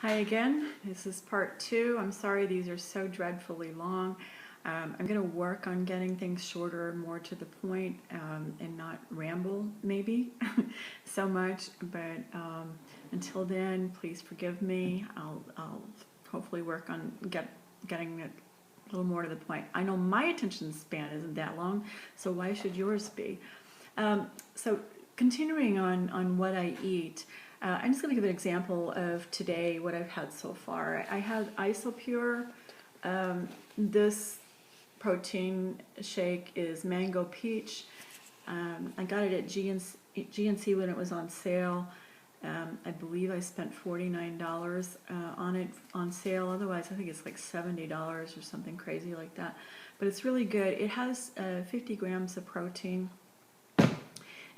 Hi again, this is part 2. I'm sorry these are so dreadfully long. I'm going to work on getting things shorter, more to the point, and not ramble maybe so much, but until then, please forgive me. I'll hopefully work on getting it a little more to the point. I know my attention span isn't that long, so why should yours be? So continuing on what I eat, I'm just going to give an example of today, what I've had so far. I had Isopure. This protein shake is mango peach. I got it at GNC when it was on sale. I believe I spent $49 on it on sale. Otherwise, I think it's like $70 or something crazy like that. But it's really good. It has 50 grams of protein.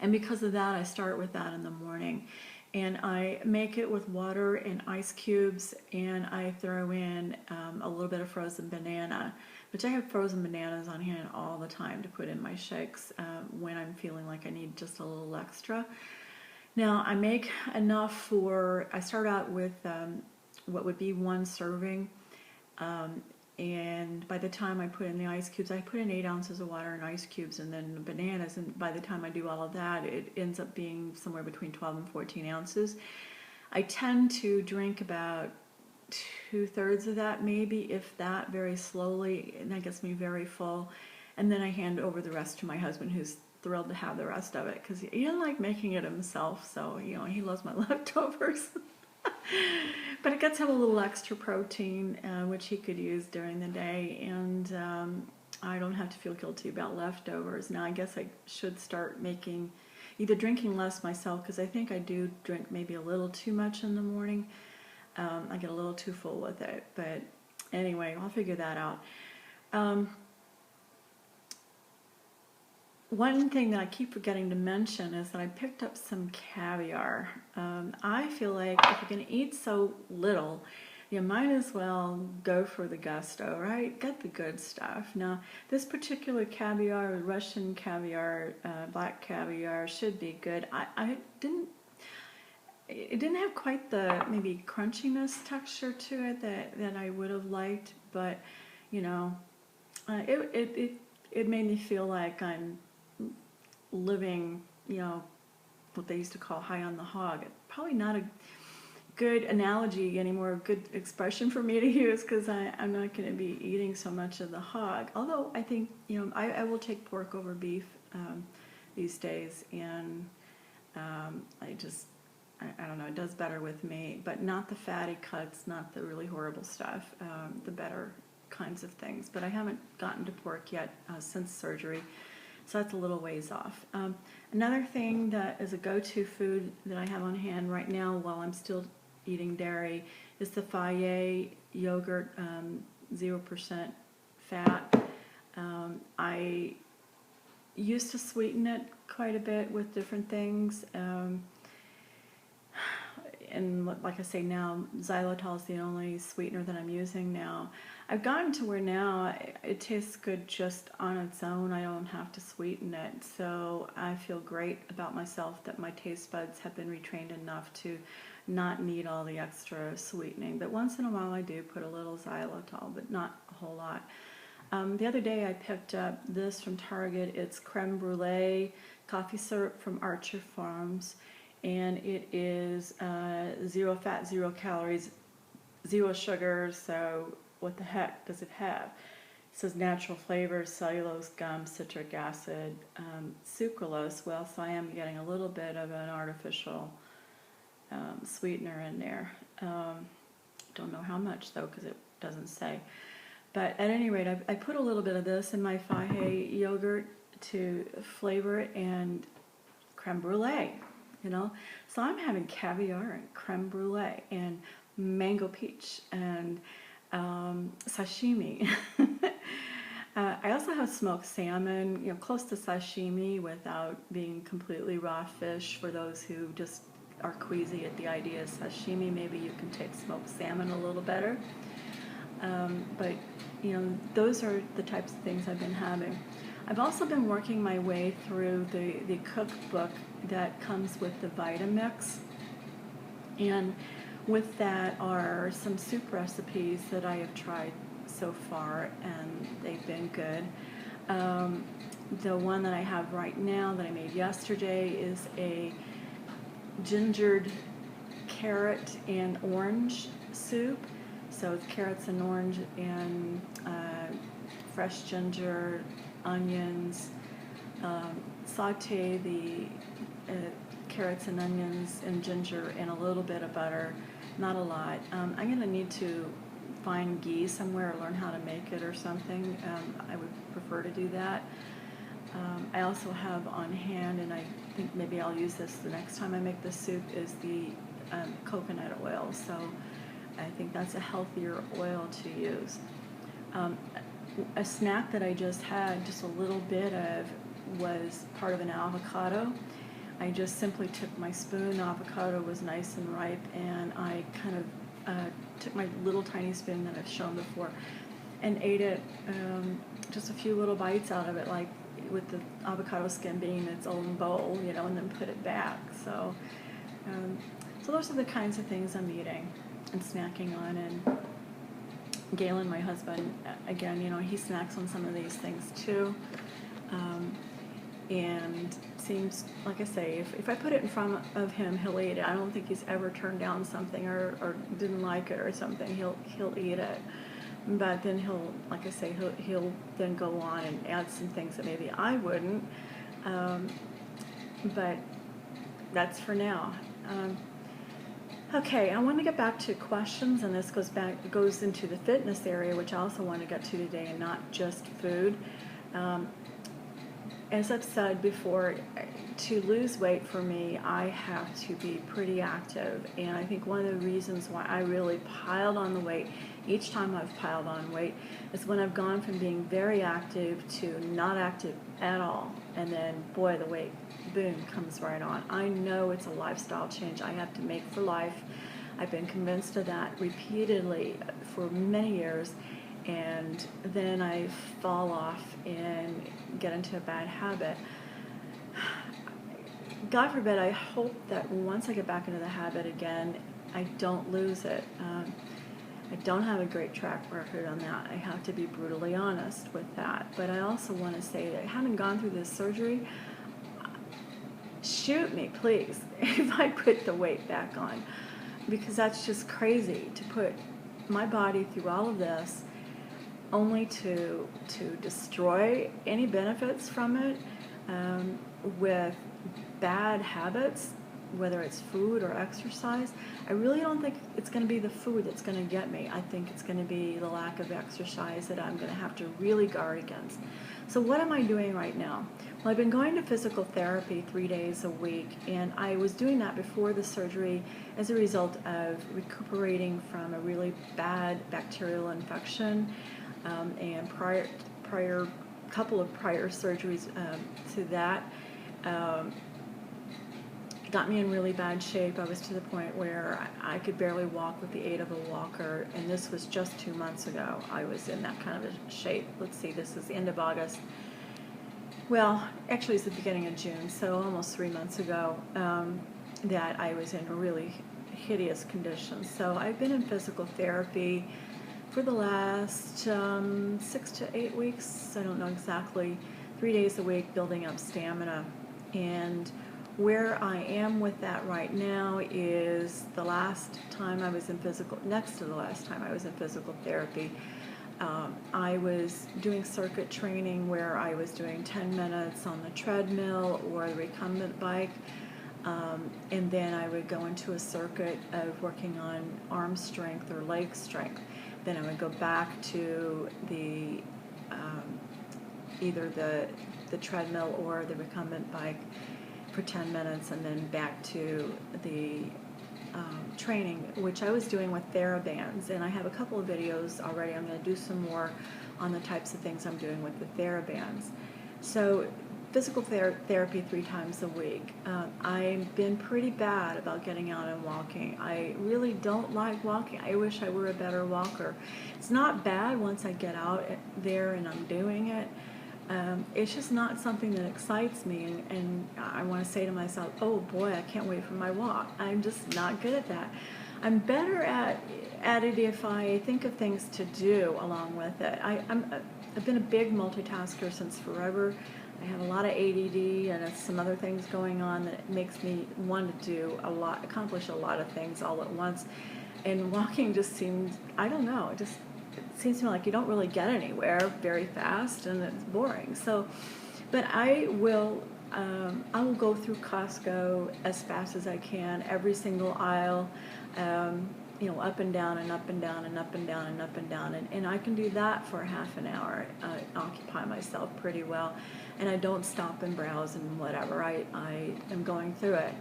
And because of that, I start with that in the morning. And I make it with water and ice cubes, and I throw in a little bit of frozen banana, which I have frozen bananas on hand all the time to put in my shakes when I'm feeling like I need just a little extra. Now, I make enough I start out with what would be one serving, and by the time I put in the ice cubes, I put in 8 ounces of water and ice cubes and then bananas, and by the time I do all of that, it ends up being somewhere between 12 and 14 ounces. I tend to drink about 2/3 of that, maybe, if that, very slowly, and that gets me very full. And then I hand over the rest to my husband, who's thrilled to have the rest of it, because he didn't like making it himself, so, he loves my leftovers. But it gets him a little extra protein, which he could use during the day, and I don't have to feel guilty about leftovers. Now, I guess I should start either drinking less myself, because I think I do drink maybe a little too much in the morning. I get a little too full with it, but anyway, I'll figure that out. One thing that I keep forgetting to mention is that I picked up some caviar. I feel like if you're going to eat so little, you might as well go for the gusto, right? Get the good stuff. Now, this particular caviar, Russian caviar, black caviar, should be good. It didn't have quite the maybe crunchiness texture to it that I would have liked, but it made me feel like I'm living, what they used to call high on the hog. Probably not a good analogy anymore, a good expression for me to use, because I'm not going to be eating so much of the hog. Although I think, I will take pork over beef these days, and I don't know, it does better with me, but not the fatty cuts, not the really horrible stuff, the better kinds of things. But I haven't gotten to pork yet since surgery. So that's a little ways off. Another thing that is a go-to food that I have on hand right now while I'm still eating dairy is the Fage yogurt, 0% fat. I used to sweeten it quite a bit with different things. And like I say now, xylitol is the only sweetener that I'm using now. I've gotten to where now it tastes good just on its own. I don't have to sweeten it. So I feel great about myself that my taste buds have been retrained enough to not need all the extra sweetening. But once in a while I do put a little xylitol, but not a whole lot. The other day I picked up this from Target. It's creme brulee coffee syrup from Archer Farms. And it is 0 fat, 0 calories, 0 sugar, so what the heck does it have? It says natural flavors, cellulose, gum, citric acid, sucralose. Well, so I am getting a little bit of an artificial sweetener in there. Don't know how much, though, because it doesn't say. But at any rate, I put a little bit of this in my Fage yogurt to flavor it, and creme brulee. So I'm having caviar and creme brulee and mango peach and sashimi. I also have smoked salmon, close to sashimi without being completely raw fish. For those who just are queasy at the idea of sashimi, maybe you can take smoked salmon a little better. But those are the types of things I've been having. I've also been working my way through the cookbook that comes with the Vitamix. And With that are some soup recipes that I have tried so far, and they've been good. Um, the one that I have right now that I made yesterday is a gingered carrot and orange soup. So it's carrots and orange and fresh ginger, onions. Saute the carrots and onions and ginger in a little bit of butter, not a lot. I'm going to need to find ghee somewhere or learn how to make it or something. I would prefer to do that. I also have on hand, and I think maybe I'll use this the next time I make this soup, is the coconut oil. So I think that's a healthier oil to use. A snack that I just had just a little bit of was part of an avocado. I just simply took my spoon, the avocado was nice and ripe, and I kind of took my little tiny spoon that I've shown before and ate it, just a few little bites out of it, like with the avocado skin being its own bowl, you know, and then put it back. So, so those are the kinds of things I'm eating and snacking on. And Galen, my husband, again, you know, he snacks on some of these things too. And seems, like I say, if I put it in front of him, he'll eat it. I don't think he's ever turned down something or didn't like it or something. He'll eat it. But then he'll, like I say, he'll then go on and add some things that maybe I wouldn't. But that's for now. Okay, I want to get back to questions, and this goes into the fitness area, which I also want to get to today, and not just food. As I've said before, to lose weight for me, I have to be pretty active. And I think one of the reasons why I really piled on the weight each time I've piled on weight is when I've gone from being very active to not active at all. And then, boy, the weight, boom, comes right on. I know it's a lifestyle change I have to make for life. I've been convinced of that repeatedly for many years. And then I fall off and get into a bad habit. God forbid, I hope that once I get back into the habit again, I don't lose it. I don't have a great track record on that. I have to be brutally honest with that. But I also want to say that having gone through this surgery, shoot me, please, if I put the weight back on. Because that's just crazy to put my body through all of this only to destroy any benefits from it with bad habits, whether it's food or exercise. I really don't think it's going to be the food that's going to get me. I think it's going to be the lack of exercise that I'm going to have to really guard against. So what am I doing right now? Well, I've been going to physical therapy 3 days a week, and I was doing that before the surgery as a result of recuperating from a really bad bacterial infection. And couple of prior surgeries to that got me in really bad shape. I was to the point where I could barely walk with the aid of a walker, and this was just 2 months ago. I was in that kind of a shape. Let's see, this is the end of August. Well, actually it's the beginning of June, so almost 3 months ago that I was in a really hideous condition. So I've been in physical therapy for the last 6 to 8 weeks, I don't know exactly, 3 days a week, building up stamina. And where I am with that right now is the last time I was in next to the last time I was in physical therapy, I was doing circuit training where I was doing 10 minutes on the treadmill or the recumbent bike. And then I would go into a circuit of working on arm strength or leg strength. Then I would go back to the either the treadmill or the recumbent bike for 10 minutes, and then back to the training, which I was doing with Therabands. And I have a couple of videos already. I'm going to do some more on the types of things I'm doing with the Therabands. So physical therapy 3 times a week. I've been pretty bad about getting out and walking. I really don't like walking. I wish I were a better walker. It's not bad once I get out there and I'm doing it. It's just not something that excites me, and I want to say to myself, oh boy, I can't wait for my walk. I'm just not good at that. I'm better at it if I think of things to do along with it. I've been a big multitasker since forever. I have a lot of ADD and some other things going on that makes me want to do a lot, accomplish a lot of things all at once. And walking just seems, I don't know, it seems to me like you don't really get anywhere very fast, and it's boring. So, but I will go through Costco as fast as I can, every single aisle, up and down and up and down and up and down and up and down, and I can do that for half an hour. Occupy myself pretty well, and I don't stop and browse and whatever. I am going through it.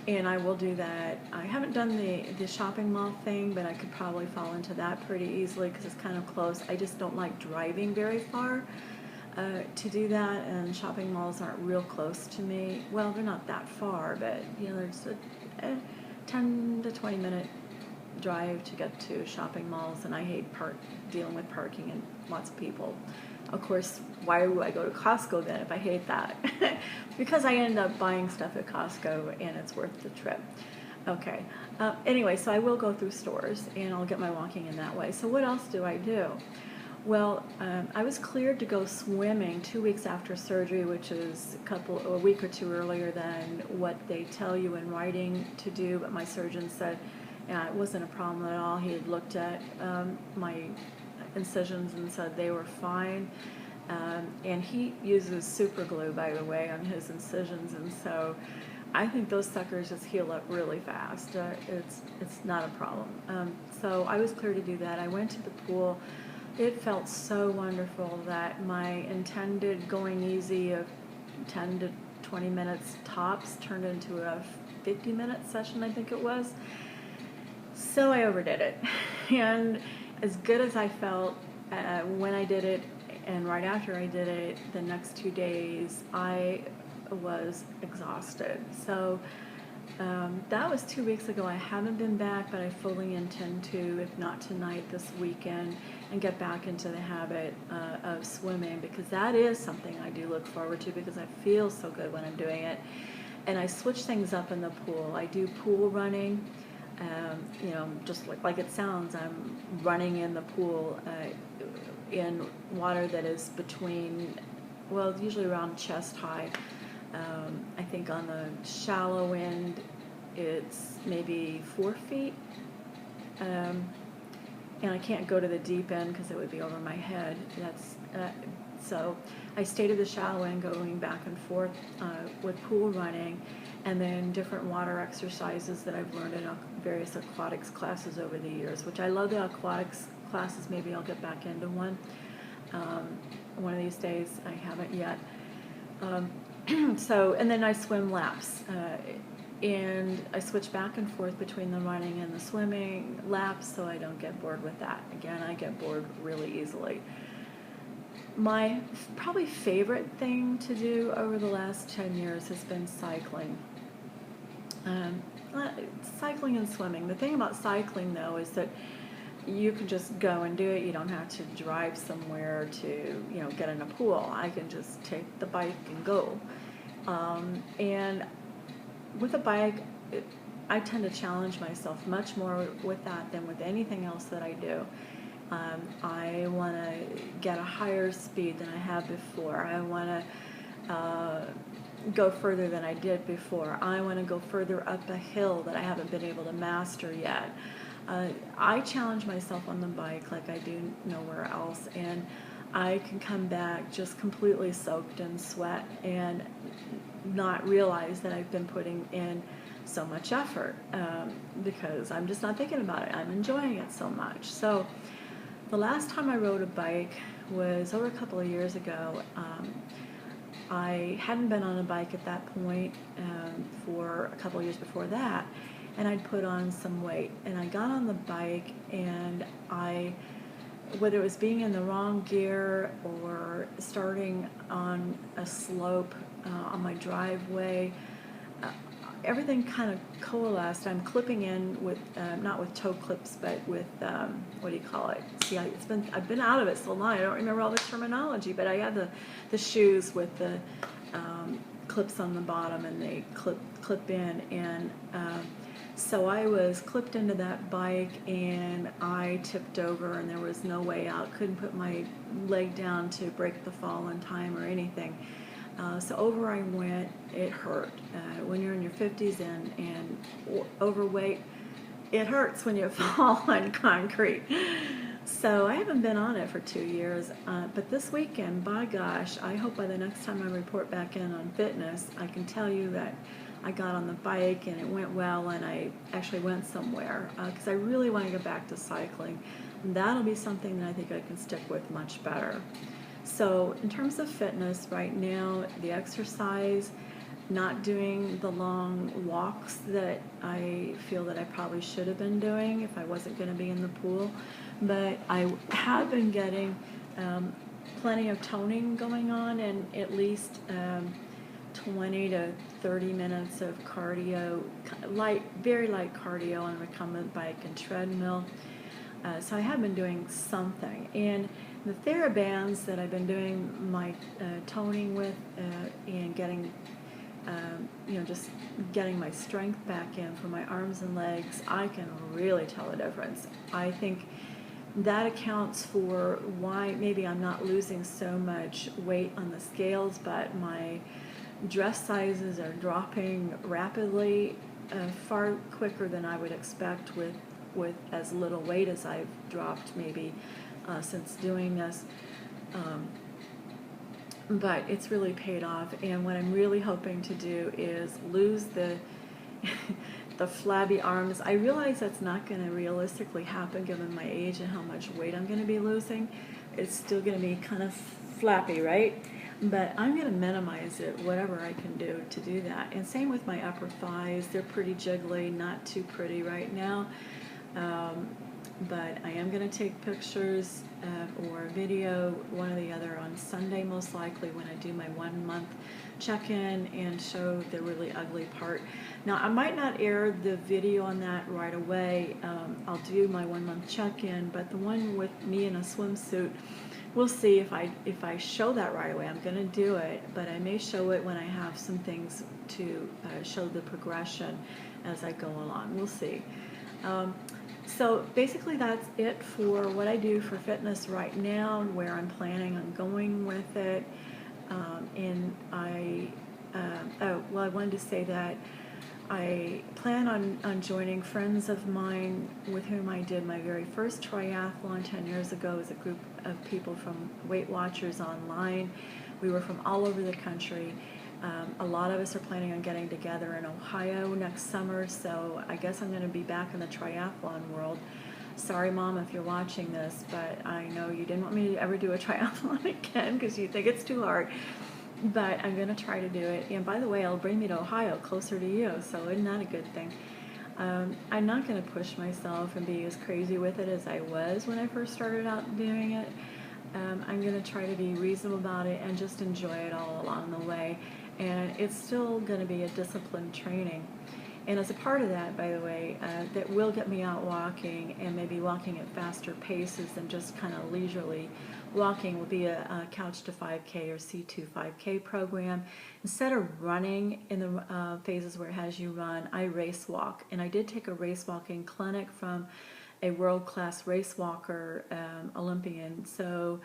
And I will do that. I haven't done the shopping mall thing, but I could probably fall into that pretty easily because it's kind of close. I just don't like driving very far to do that, and shopping malls aren't real close to me. Well, they're not that far, but there's a 10 to 20 minute drive to get to shopping malls, and I hate dealing with parking and lots of people. Of course, why would I go to Costco then if I hate that? Because I end up buying stuff at Costco and it's worth the trip. Okay. Anyway, so I will go through stores and I'll get my walking in that way. So what else do I do? Well, I was cleared to go swimming 2 weeks after surgery, which is a week or two earlier than what they tell you in writing to do. But my surgeon said it wasn't a problem at all. He had looked at my incisions and said they were fine. And he uses super glue, by the way, on his incisions, and so I think those suckers just heal up really fast. It's not a problem. So I was clear to do that. I went to the pool. It felt so wonderful that my intended going easy of 10 to 20 minutes tops turned into a 50-minute session, I think it was. So I overdid it. And as good as I felt when I did it and right after I did it, the next 2 days, I was exhausted. So that was 2 weeks ago. I haven't been back, but I fully intend to, if not tonight, this weekend, and get back into the habit of swimming, because that is something I do look forward to because I feel so good when I'm doing it. And I switch things up in the pool. I do pool running, just like it sounds. I'm running in the pool in water that is between, usually around chest high. I think on the shallow end, it's maybe 4 feet. And I can't go to the deep end because it would be over my head. So I stay to the shallow end, going back and forth with pool running, and then different water exercises that I've learned in various aquatics classes over the years, which I love the aquatics classes. Maybe I'll get back into one of these days. I haven't yet. And then I swim laps, and I switch back and forth between the running and the swimming laps so I don't get bored with that. Again, I get bored really easily. My probably favorite thing to do over the last 10 years has been cycling. Cycling and swimming. The thing about cycling, though, is that you can just go and do it. You don't have to drive somewhere to, get in a pool. I can just take the bike and go. And with a bike, I tend to challenge myself much more with that than with anything else that I do. I want to get a higher speed than I have before. I want to go further than I did before. I want to go further up a hill that I haven't been able to master yet. I challenge myself on the bike like I do nowhere else, and I can come back just completely soaked in sweat and not realize that I've been putting in so much effort because I'm just not thinking about it. I'm enjoying it so much. So the last time I rode a bike was over a couple of years ago. I hadn't been on a bike at that point for a couple of years before that, and I'd put on some weight. And I got on the bike, and whether it was being in the wrong gear or starting on a slope on my driveway, everything kind of coalesced. I'm clipping in with, not with toe clips, but with, what do you call it? See, I've been out of it so long, I don't remember all the terminology, but I had the shoes with the clips on the bottom, and they clip in, and So I was clipped into that bike and I tipped over and there was no way out. Couldn't put my leg down to break the fall in time or anything. So over I went. It hurt. When you're in your 50s and overweight, it hurts when you fall on concrete. So I haven't been on it for 2 years, but this weekend, by gosh, I hope by the next time I report back in on fitness, I can tell you that I got on the bike and it went well and I actually went somewhere, because I really want to get back to cycling. And that'll be something that I think I can stick with much better. So in terms of fitness right now, the exercise, not doing the long walks that I feel that I probably should have been doing if I wasn't going to be in the pool, but I have been getting plenty of toning going on and at least 20 to 30 minutes of cardio, very light cardio on a recumbent bike and treadmill. So I have been doing something. And the Therabands that I've been doing my toning with and getting, just getting my strength back in for my arms and legs, I can really tell a difference. I think that accounts for why maybe I'm not losing so much weight on the scales, but my dress sizes are dropping rapidly, far quicker than I would expect with as little weight as I've dropped maybe since doing this. But it's really paid off, and what I'm really hoping to do is lose the the flabby arms. I realize that's not going to realistically happen given my age and how much weight I'm going to be losing. It's still going to be kind of flappy, right? But I'm going to minimize it, whatever I can do to do that. And same with my upper thighs. They're pretty jiggly, not too pretty right now. But I am going to take pictures or video, one or the other, on Sunday most likely when I do my 1 month check-in and show the really ugly part. Now I might not air the video on that right away. I'll do my 1 month check-in, but the one with me in a swimsuit, we'll see if I show that right away. I'm going to do it, but I may show it when I have some things to show the progression as I go along. We'll see. So basically that's it for what I do for fitness right now and where I'm planning on going with it. And I wanted to say that I plan on joining friends of mine with whom I did my very first triathlon 10 years ago as a group of people from Weight Watchers online. We were from all over the country. A lot of us are planning on getting together in Ohio next summer, so I guess I'm going to be back in the triathlon world. Sorry, Mom, if you're watching this, but I know you didn't want me to ever do a triathlon again because you think it's too hard. But I'm going to try to do it. And by the way, it'll bring me to Ohio, closer to you, so isn't that a good thing? I'm not going to push myself and be as crazy with it as I was when I first started out doing it. I'm going to try to be reasonable about it and just enjoy it all along the way. And it's still going to be a disciplined training. And as a part of that, by the way, that will get me out walking, and maybe walking at faster paces than just kind of leisurely walking, will be a Couch to 5K or C2 5K program. Instead of running in the phases where it has you run, I race walk. And I did take a race walking clinic from a world-class race walker, Olympian. So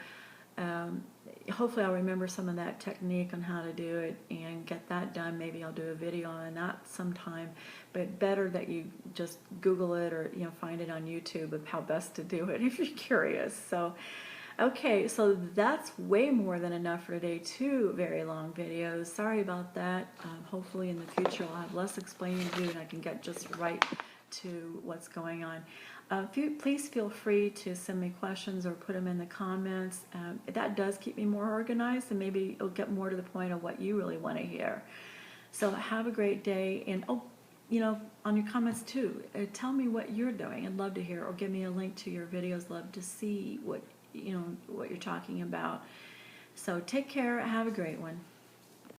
hopefully I'll remember some of that technique on how to do it and get that done. Maybe I'll do a video on that sometime, but better that you just Google it or find it on YouTube of how best to do it if you're curious. So okay, so that's way more than enough for today. 2 very long videos. Sorry about that. Hopefully in the future I'll have less explaining to do and I can get just right to what's going on. Please feel free to send me questions or put them in the comments. That does keep me more organized, and maybe it'll get more to the point of what you really want to hear. So have a great day, and on your comments too, tell me what you're doing. I'd love to hear, or give me a link to your videos. Love to see what you're talking about. So take care. Have a great one.